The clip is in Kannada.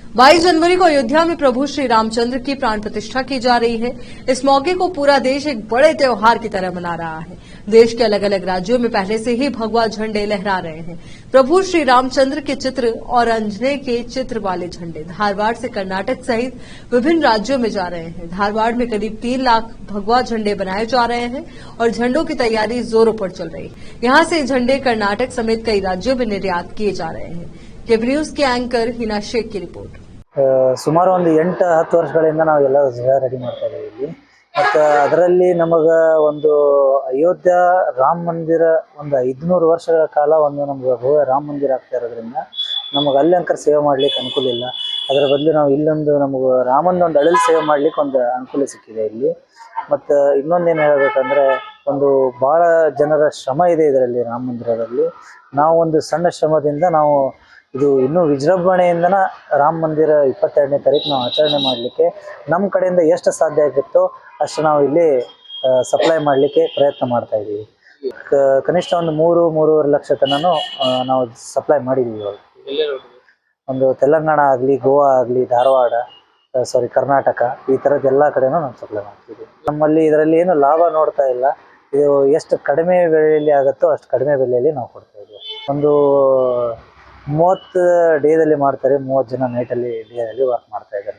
22 जनवरी को अयोध्या में प्रभु श्री रामचंद्र की प्राण प्रतिष्ठा की जा रही है। इस मौके को पूरा देश एक बड़े त्योहार की तरह मना रहा है। देश के अलग अलग राज्यों में पहले से ही भगवा झंडे लहरा रहे हैं। प्रभु श्री रामचंद्र के चित्र और अंजने के चित्र वाले झंडे धारवाड़ से कर्नाटक सहित विभिन्न राज्यों में जा रहे हैं। धारवाड़ में करीब 3 लाख भगवा झंडे बनाए जा रहे हैं और झंडों की तैयारी जोरों पर चल रही है। यहां से झंडे कर्नाटक समेत कई राज्यों में निर्यात किए जा रहे हैं। केबी न्यूज के एंकर हिना शेख की रिपोर्ट। ಸುಮಾರು ಒಂದು 8-10 ವರ್ಷಗಳಿಂದ ನಾವೆಲ್ಲ ರೆಡಿ ಮಾಡ್ತಾ ಇದ್ದೀವಿ ಇಲ್ಲಿ. ಮತ್ತು ಅದರಲ್ಲಿ ನಮಗೆ ಒಂದು ಅಯೋಧ್ಯ ರಾಮ ಮಂದಿರ ಒಂದು 500 ವರ್ಷಗಳ ಕಾಲ ಒಂದು ನಮ್ಗೆ ರಾಮ ಮಂದಿರ ಆಗ್ತಾ ಇರೋದ್ರಿಂದ ನಮಗೆ ಅಲ್ಲಿ ಅಂಕರ್ ಸೇವೆ ಮಾಡ್ಲಿಕ್ಕೆ ಅನುಕೂಲ ಇಲ್ಲ. ಅದರ ಬದಲು ನಾವು ಇಲ್ಲೊಂದು ನಮಗೆ ರಾಮನ ಒಂದು ಅಳಲು ಸೇವೆ ಮಾಡ್ಲಿಕ್ಕೆ ಒಂದು ಅನುಕೂಲ ಸಿಕ್ಕಿದೆ ಇಲ್ಲಿ. ಮತ್ತು ಇನ್ನೊಂದೇನು ಹೇಳಬೇಕಂದ್ರೆ ಒಂದು ಭಾಳ ಜನರ ಶ್ರಮ ಇದೆ ಇದರಲ್ಲಿ ರಾಮ ಮಂದಿರದಲ್ಲಿ. ನಾವು ಒಂದು ಸಣ್ಣ ಶ್ರಮದಿಂದ ನಾವು ಇದು ಇನ್ನೂ ವಿಜೃಂಭಣೆಯಿಂದನ ರಾಮ ಮಂದಿರ 22ನೇ ತಾರೀಕು ನಾವು ಆಚರಣೆ ಮಾಡಲಿಕ್ಕೆ ನಮ್ಮ ಕಡೆಯಿಂದ ಎಷ್ಟು ಸಾಧ್ಯ ಆಗುತ್ತೋ ಅಷ್ಟು ನಾವು ಇಲ್ಲಿ ಸಪ್ಲೈ ಮಾಡಲಿಕ್ಕೆ ಪ್ರಯತ್ನ ಮಾಡ್ತಾ ಇದ್ದೀವಿ. ಕನಿಷ್ಠ ಒಂದು 3-3.5 ಲಕ್ಷ ತನೂ ನಾವು ಸಪ್ಲೈ ಮಾಡಿದ್ದೀವಿ ಇವಾಗ. ಒಂದು ತೆಲಂಗಾಣ ಆಗಲಿ, ಗೋವಾ ಆಗಲಿ, ಧಾರವಾಡ, ಕರ್ನಾಟಕ, ಈ ಥರದ್ದು ಎಲ್ಲ ಕಡೆನೂ ನಾವು ಸಪ್ಲೈ ಮಾಡ್ತೀವಿ. ನಮ್ಮಲ್ಲಿ ಇದರಲ್ಲಿ ಏನು ಲಾಭ ನೋಡ್ತಾ ಇಲ್ಲ. ಇದು ಎಷ್ಟು ಕಡಿಮೆ ಬೆಲೆಯಲ್ಲಿ ಆಗುತ್ತೋ ಅಷ್ಟು ಕಡಿಮೆ ಬೆಲೆಯಲ್ಲಿ ನಾವು ಕೊಡ್ತಾ ಇದ್ದೀವಿ. ಒಂದು 30 ಡೇದಲ್ಲಿ ಮಾಡ್ತಾರೆ, 30 ಜನ ನೈಟಲ್ಲಿ ಡೇದಲ್ಲಿ ವರ್ಕ್ ಮಾಡ್ತಾ ಇದ್ದಾರೆ.